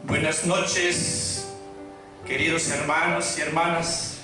Buenas noches, queridos hermanos y hermanas.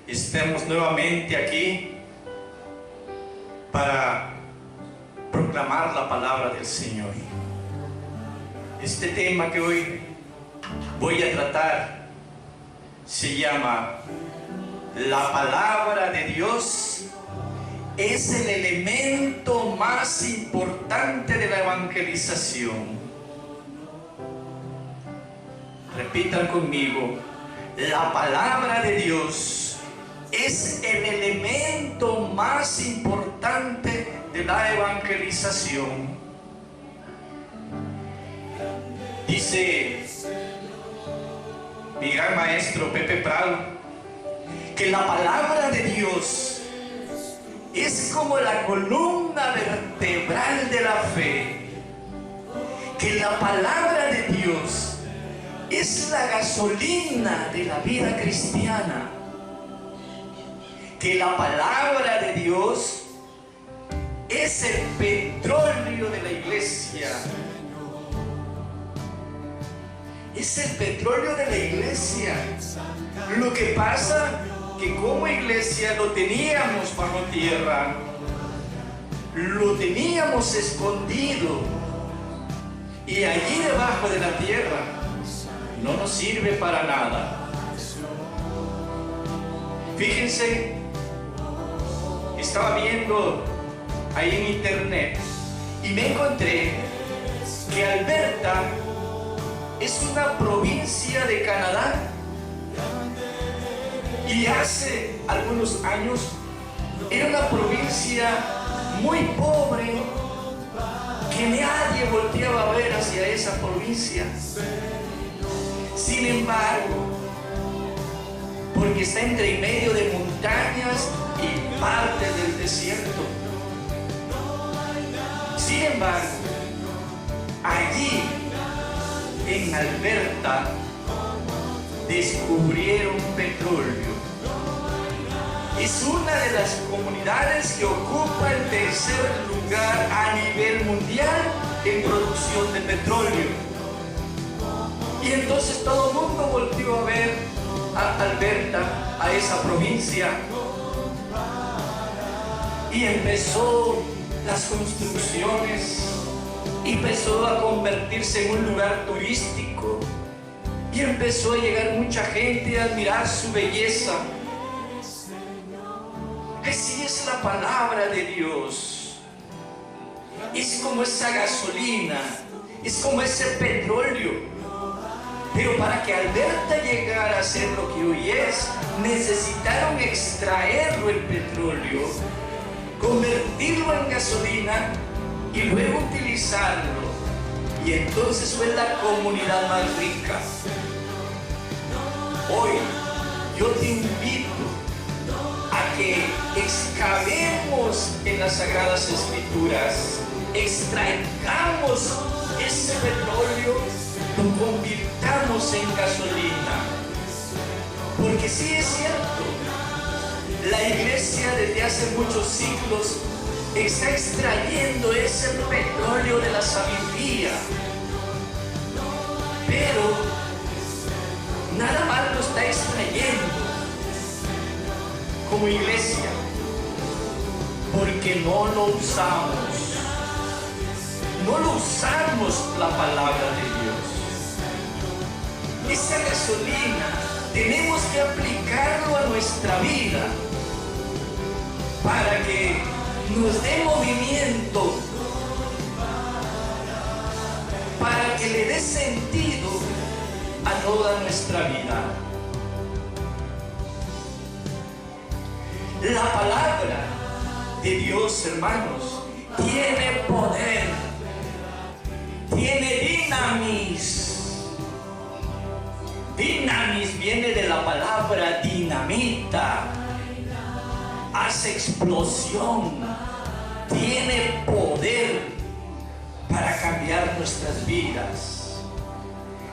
Estamos nuevamente aquí para proclamar la palabra del Señor. Este tema que hoy voy a tratar se llama: la palabra de Dios es el elemento más importante de la evangelización. Repitan conmigo: la palabra de Dios es el elemento más importante de la evangelización. Dice mi gran maestro Pepe Prado que la palabra de Dios es como la columna vertebral de la fe, que la palabra de Dios es la gasolina de la vida cristiana, que la palabra de Dios es el petróleo de la iglesia. Es el petróleo de la iglesia. Lo que pasa que como iglesia lo teníamos bajo tierra, lo teníamos escondido, y allí debajo de la tierra no nos sirve para nada. Fíjense, estaba viendo ahí en internet y me encontré que Alberta es una provincia de Canadá, y hace algunos años era una provincia muy pobre, que nadie volteaba a ver hacia esa provincia. Sin embargo, porque está entre medio de montañas y parte del desierto, sin embargo, allí en Alberta descubrieron petróleo. Es una de las comunidades que ocupa el tercer lugar a nivel mundial en producción de petróleo. Y entonces todo el mundo volvió a ver a Alberta, a esa provincia, y empezó las construcciones, y empezó a convertirse en un lugar turístico, y empezó a llegar mucha gente a admirar su belleza. Así es la palabra de Dios. Es como esa gasolina, es como ese petróleo. Pero para que Alberta llegara a ser lo que hoy es, necesitaron extraerlo, el petróleo, convertirlo en gasolina y luego utilizarlo. Y entonces fue la comunidad más rica. Hoy yo te invito a que excavemos en las Sagradas Escrituras, extraigamos ese petróleo, lo convirtamos en gasolina. Porque sí es cierto, la iglesia desde hace muchos siglos está extrayendo ese petróleo de la sabiduría, pero nada más lo está extrayendo como iglesia, porque no lo usamos. No lo usamos la palabra de Dios. Esa gasolina tenemos que aplicarlo a nuestra vida para que nos dé movimiento, para que le dé sentido a toda nuestra vida. La palabra de Dios, hermanos, tiene poder, tiene dinamis. Dinamis viene de la palabra dinamita, hace explosión, tiene poder para cambiar nuestras vidas,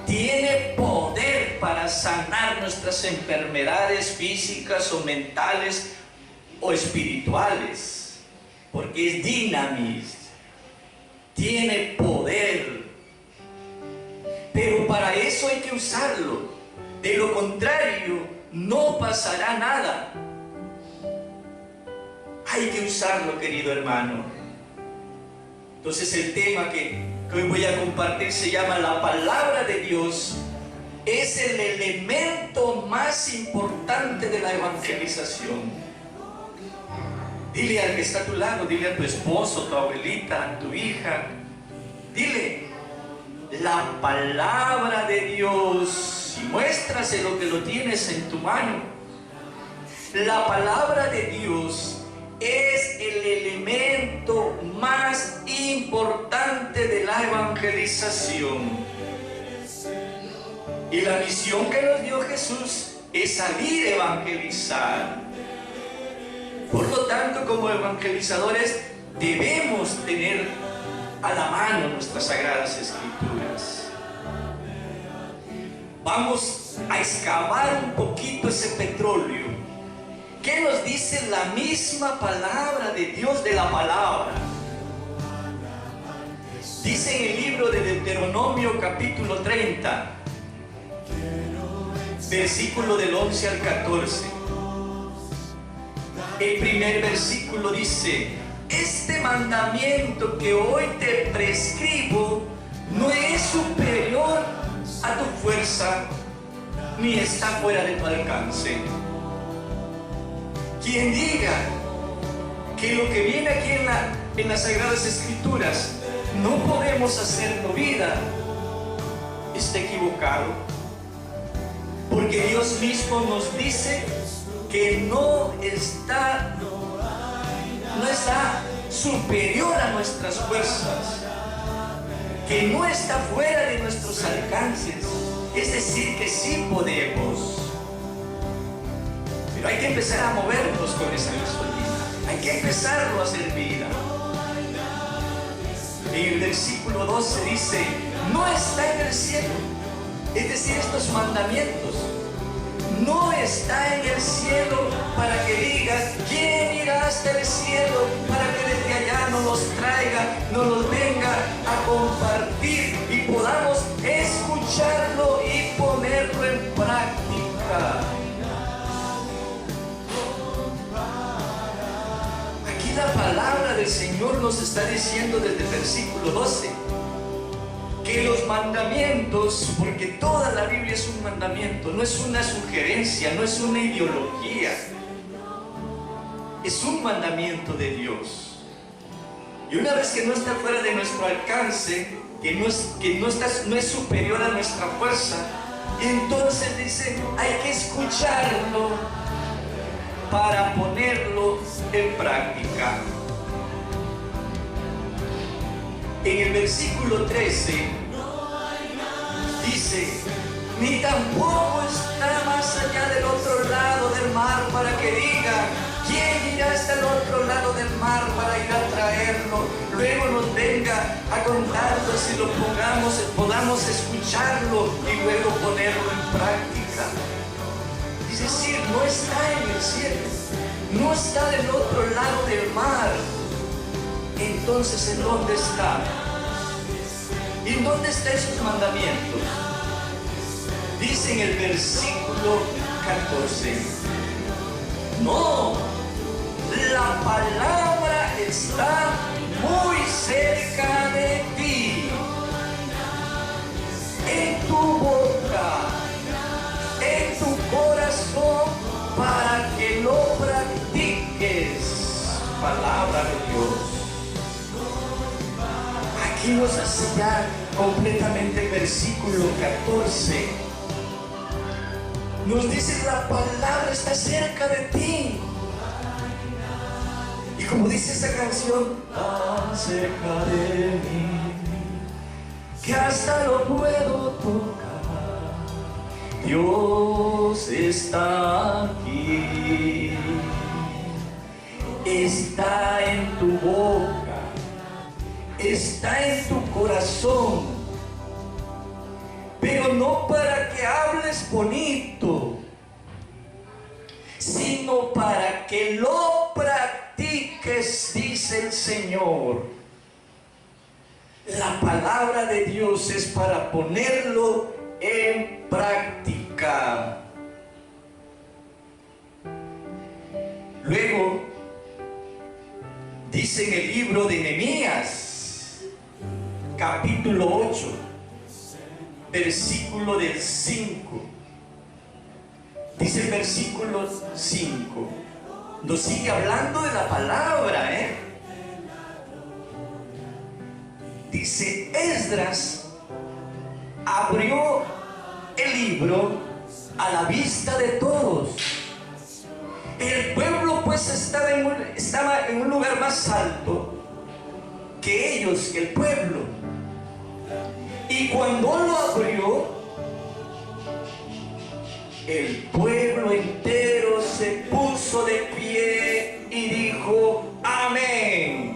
tiene poder para sanar nuestras enfermedades físicas o mentales o espirituales, porque es dinamis, tiene poder. Pero para Para eso hay que usarlo. De lo contrario, no pasará nada. Hay que usarlo, querido hermano. Entonces el tema que hoy voy a compartir se llama la palabra de Dios. Es el elemento más importante de la evangelización. Dile al que está a tu lado, dile a tu esposo, tu abuelita, tu hija, dile, la palabra de Dios, y muéstraselo que lo tienes en tu mano. La palabra de Dios es el elemento más importante de la evangelización. Y la misión que nos dio Jesús es salir a evangelizar. Por lo tanto, como evangelizadores debemos tener a la mano nuestras sagradas escrituras. Vamos a excavar un poquito ese petróleo. ¿Qué nos dice la misma palabra de Dios de la palabra? Dice en el libro de Deuteronomio capítulo 30, versículo del 11 al 14. El primer versículo dice: este mandamiento que hoy te prescribo no es superior a tu fuerza, ni está fuera de tu alcance. Quien diga que lo que viene aquí en las Sagradas Escrituras no podemos hacerlo vida, está equivocado. Porque Dios mismo nos dice que no está superior a nuestras fuerzas, que no está fuera de nuestros alcances. Es decir, que sí podemos. Pero hay que empezar a movernos con esa gasolina. Hay que empezarlo a hacer vida. En el versículo 12 dice: no está en el cielo. Es decir, estos mandamientos no está en el cielo para que digas: ¿quién irá hasta el cielo para que desde allá nos los traiga, nos los venga a compartir y podamos escucharlo y ponerlo en práctica? Aquí la palabra del Señor nos está diciendo desde el versículo 12 que los mandamientos, porque toda la Biblia es un mandamiento, no es una sugerencia, no es una ideología, es un mandamiento de Dios. Y una vez que no está fuera de nuestro alcance, que no es superior a nuestra fuerza, entonces dice, hay que escucharlo para ponerlo en práctica. En el versículo 13 dice: ni tampoco está más allá del otro lado del mar para que diga: ¿quién irá hasta el otro lado del mar para ir a traerlo? Luego nos venga a contarlo, si lo podamos escucharlo y luego ponerlo en práctica. Es decir, no está en el cielo, no está del otro lado del mar. Entonces, ¿en dónde está? ¿Y en dónde están esos mandamientos? Dice en el versículo 14: no, la palabra está muy cerca de ti, en tu boca, en tu corazón, para que lo practiques. Palabra de Dios. Aquí nos hace ya completamente el versículo 14. Nos dice: la palabra está cerca de ti. Y como dice esa canción, tan cerca de mí, que hasta lo puedo tocar. Dios está aquí, está en tu boca, está en tu corazón, pero no para que hables bonito, sino para que lo practiques, dice el Señor. La palabra de Dios es para ponerlo en práctica. Luego, dice en el libro de Nehemías, capítulo 8, versículo del 5. Dice el versículo 5. Nos sigue hablando de la palabra, Dice, Esdras abrió el libro a la vista de todos. El pueblo pues estaba en un lugar más alto que ellos, que el pueblo. Y cuando lo abrió, el pueblo entero se puso de pie y dijo, amén.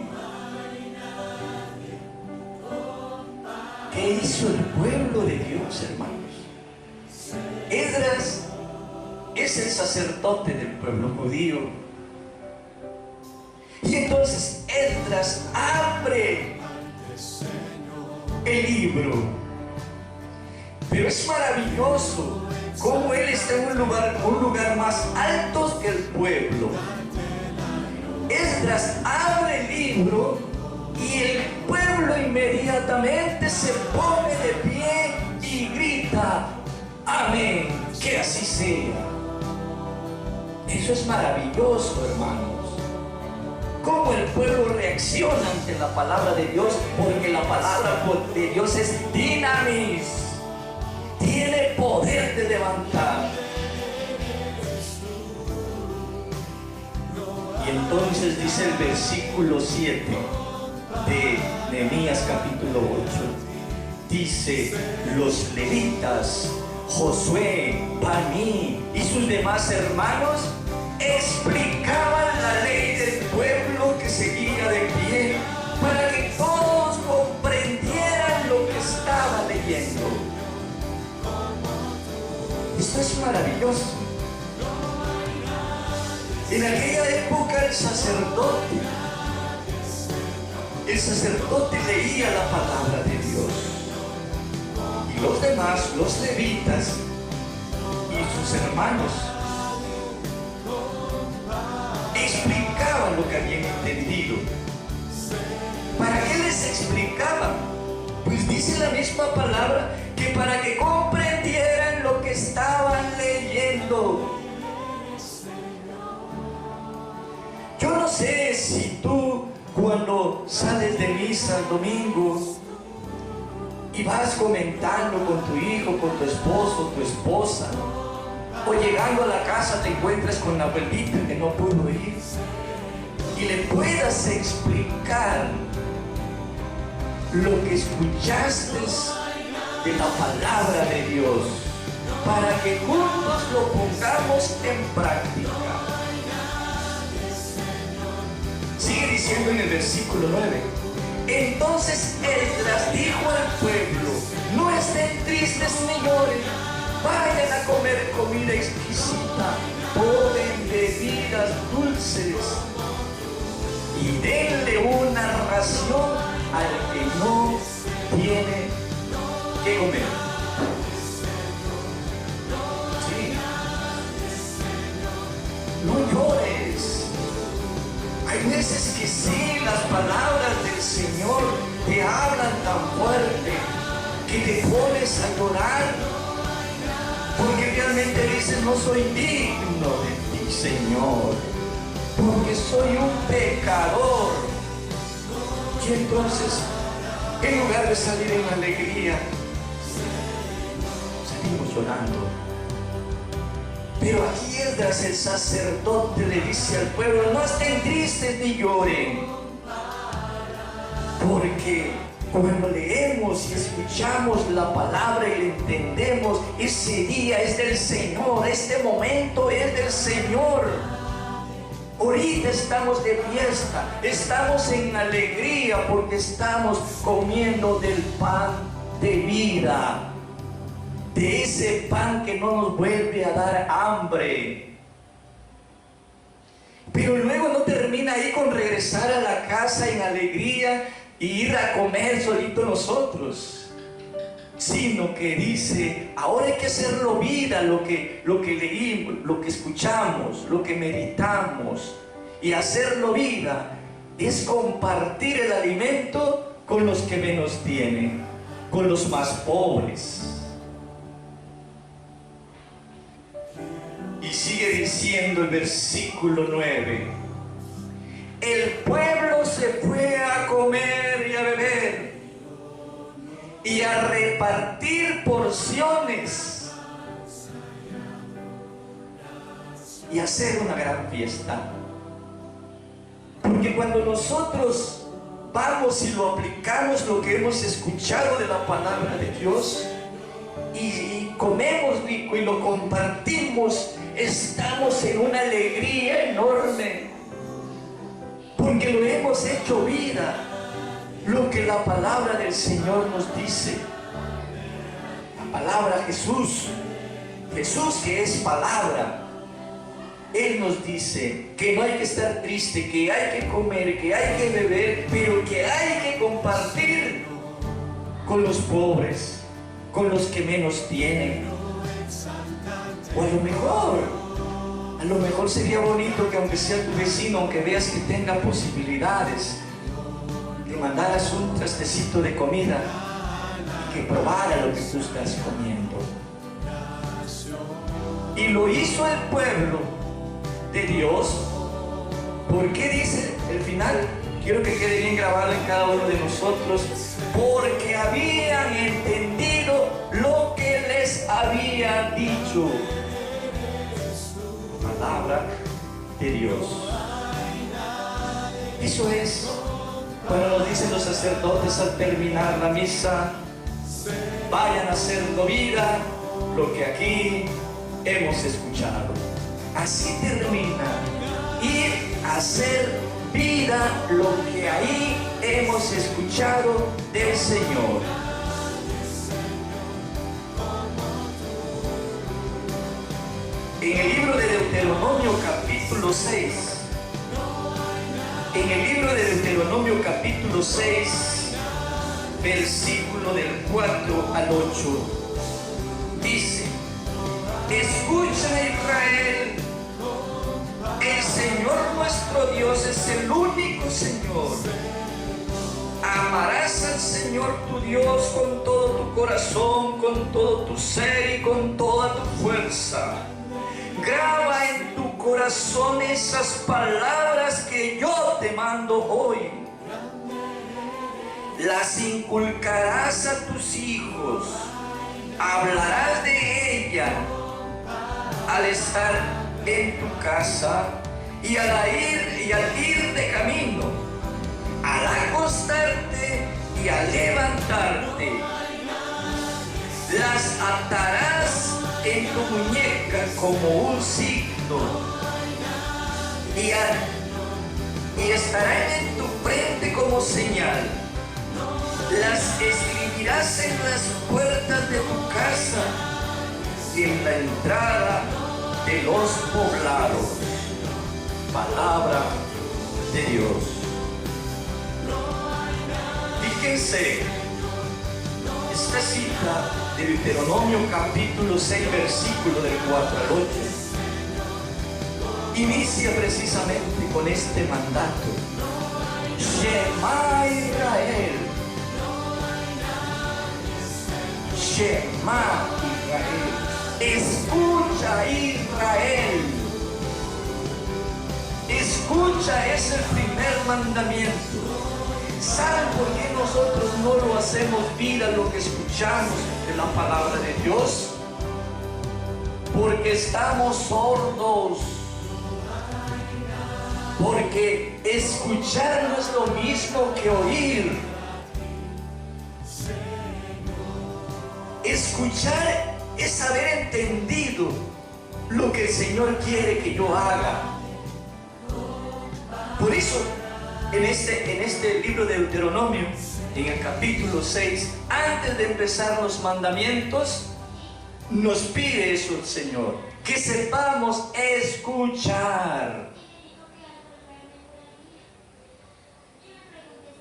¿Qué hizo el pueblo de Dios, hermanos? Esdras es el sacerdote del pueblo judío. Y entonces Esdras abre el libro. Pero es maravilloso cómo él está en un lugar más alto que el pueblo. Esdras abre el libro y el pueblo inmediatamente se pone de pie y grita, amén, que así sea. Eso es maravilloso, hermanos. Cómo el pueblo reacciona ante la palabra de Dios, porque la palabra de Dios es dinamis, tiene poder de levantar. Y entonces dice el versículo 7 de Nehemías capítulo 8, dice, los levitas, Josué, Baní y sus demás hermanos explicaban la ley del pueblo que seguía de pie para que todos comprendieran lo que estaba leyendo. Esto es maravilloso. En aquella época el sacerdote leía la palabra de Dios. Y los demás, los levitas y sus hermanos, explicaban lo que habían entendido. ¿Para qué les explicaban? Pues dice la misma palabra que para que comprendieran lo que estaban leyendo. Yo no sé si tú, cuando sales de misa el domingo y vas comentando con tu hijo, con tu esposo, tu esposa, o llegando a la casa te encuentras con la abuelita que no pudo ir, y le puedas explicar lo que escuchaste de la palabra de Dios, para que juntos lo pongamos en práctica. Sigue diciendo en el versículo 9, entonces Esdras dijo al pueblo, no estén tristes ni lloren, vayan a comer comida exquisita, tomen bebidas dulces y denle una ración al que no tiene que comer. Sí. No llores. Hay veces que sí, las palabras del Señor te hablan tan fuerte que te pones a llorar, porque realmente dices, no soy digno de ti, Señor, porque soy un pecador. Y entonces, en lugar de salir en alegría, salimos llorando. Pero aquí Esdras, el sacerdote, le dice al pueblo, no estén tristes ni lloren, porque cuando leemos y escuchamos la palabra y la entendemos, ese día es del Señor, este momento es del Señor. Ahorita estamos de fiesta, estamos en alegría porque estamos comiendo del pan de vida, de ese pan que no nos vuelve a dar hambre. Pero luego no termina ahí con regresar a la casa en alegría y ir a comer solito nosotros, sino que dice, ahora hay que hacerlo vida, lo que leímos, lo que escuchamos, lo que meditamos. Y hacerlo vida es compartir el alimento con los que menos tienen, con los más pobres. Y sigue diciendo el versículo 9: el pueblo se fue a comer y a beber y a repartir porciones y a hacer una gran fiesta. Porque cuando nosotros vamos y lo aplicamos, lo que hemos escuchado de la palabra de Dios, y comemos rico y lo compartimos, estamos en una alegría enorme, porque lo hemos hecho vida, lo que la palabra del Señor nos dice. La palabra Jesús que es palabra, Él nos dice que no hay que estar triste, que hay que comer, que hay que beber, pero que hay que compartir con los pobres, con los que menos tienen. O a lo mejor sería bonito que, aunque sea tu vecino, aunque veas que tenga posibilidades, que mandaras un trastecito de comida y que probara lo que tú estás comiendo. Y lo hizo el pueblo de Dios. ¿Por qué dice el final? Quiero que quede bien grabado en cada uno de nosotros. Porque habían entendido lo que les había dicho. Palabra de Dios. Eso es cuando nos dicen los sacerdotes al terminar la misa: vayan a hacerlo vida lo que aquí hemos escuchado. Así termina: ir a hacer vida lo que ahí hemos escuchado del Señor. En el libro de Deuteronomio capítulo 6, en el libro de Deuteronomio capítulo 6, versículo del 4 al 8, dice: escucha, Israel, el Señor nuestro Dios es el único Señor. Amarás al Señor tu Dios con todo tu corazón, con todo tu ser y con toda tu fuerza. Graba en tu corazón esas palabras que yo te mando hoy. Las inculcarás a tus hijos. Hablarás de ellas al estar en tu casa y al ir de camino, al acostarte y al levantarte. Las atarás en tu muñeca como un signo y estarán en tu frente como señal. Las escribirás en las puertas de tu casa y en la entrada de los poblados. Palabra de Dios. Fíjense, esta cita de Deuteronomio capítulo 6, versículo del 4 al 8, inicia precisamente con este mandato: Shema Israel. Shema Israel. Escucha, Israel. Escucha, es el primer mandamiento. ¿Saben por qué nosotros no lo hacemos vida lo que escuchamos de la palabra de Dios? Porque estamos sordos. Porque escuchar no es lo mismo que oír. Escuchar es haber entendido lo que el Señor quiere que yo haga. Por eso, en este libro de Deuteronomio, en el capítulo 6, antes de empezar los mandamientos, nos pide eso el Señor: que sepamos escuchar.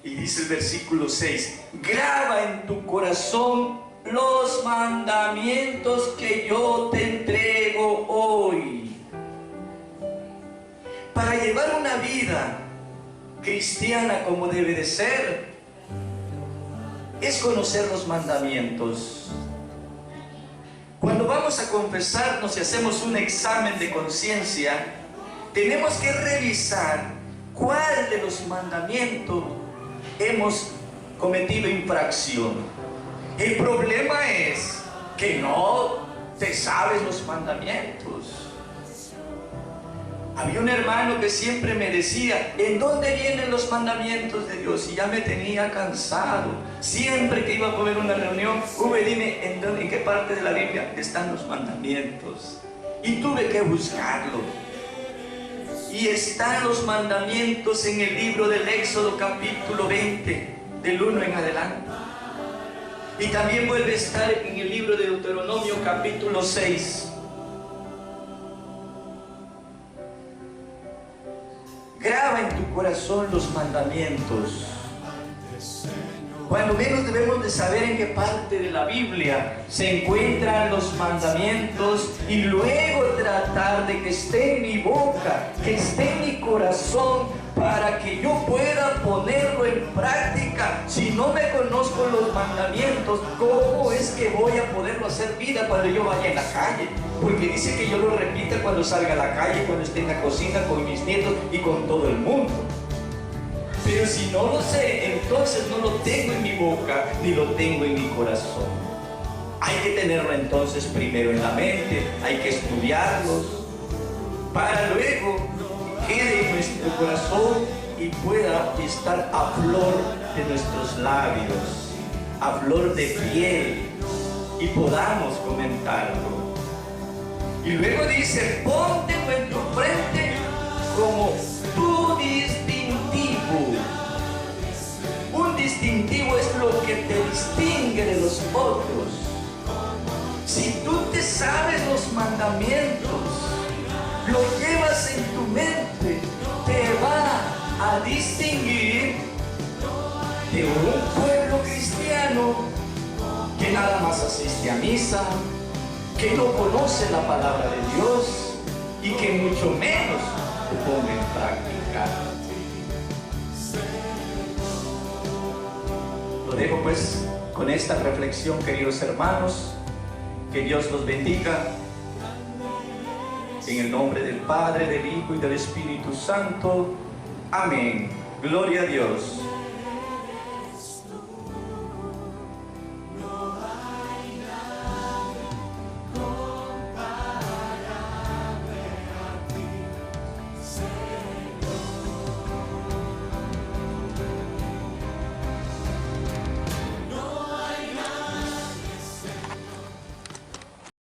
Y dice el versículo 6: graba en tu corazón los mandamientos que yo te entrego hoy. Para llevar una vida cristiana como debe de ser, es conocer los mandamientos. Cuando vamos a confesarnos y hacemos un examen de conciencia, tenemos que revisar cuál de los mandamientos hemos cometido infracción. El problema es que no te sabes los mandamientos. Había un hermano que siempre me decía, ¿en dónde vienen los mandamientos de Dios? Y ya me tenía cansado. Siempre que iba a comer una reunión, dime, ¿en qué parte de la Biblia están los mandamientos? Y tuve que buscarlo. Y están los mandamientos en el libro del Éxodo capítulo 20, del 1 en adelante. Y también vuelve a estar en el libro de Deuteronomio capítulo 6. Graba en tu corazón los mandamientos. Cuando menos debemos de saber en qué parte de la Biblia se encuentran los mandamientos y luego tratar de que esté en mi boca, que esté en mi corazón, para que yo pueda ponerlo en práctica. Si no me conozco los mandamientos, ¿cómo es que voy a poderlo hacer vida cuando yo vaya en la calle? Porque dice que yo lo repita cuando salga a la calle, cuando esté en la cocina con mis nietos y con todo el mundo. Pero si no lo sé, entonces no lo tengo en mi boca ni lo tengo en mi corazón. Hay que tenerlo entonces primero en la mente, hay que estudiarlos para luego quede en nuestro corazón y pueda estar a flor de nuestros labios, a flor de piel, y podamos comentarlo. Y luego dice, póntelo en tu frente como tu distintivo. Un distintivo es lo que te distingue de los otros. Si tú te sabes los mandamientos, lo llevas en tu mente, te va a distinguir de un pueblo cristiano que nada más asiste a misa, que no conoce la palabra de Dios y que mucho menos lo pone en práctica. Lo dejo pues con esta reflexión, queridos hermanos. Que Dios los bendiga. En el nombre del Padre, del Hijo y del Espíritu Santo. Amén. Gloria a Dios.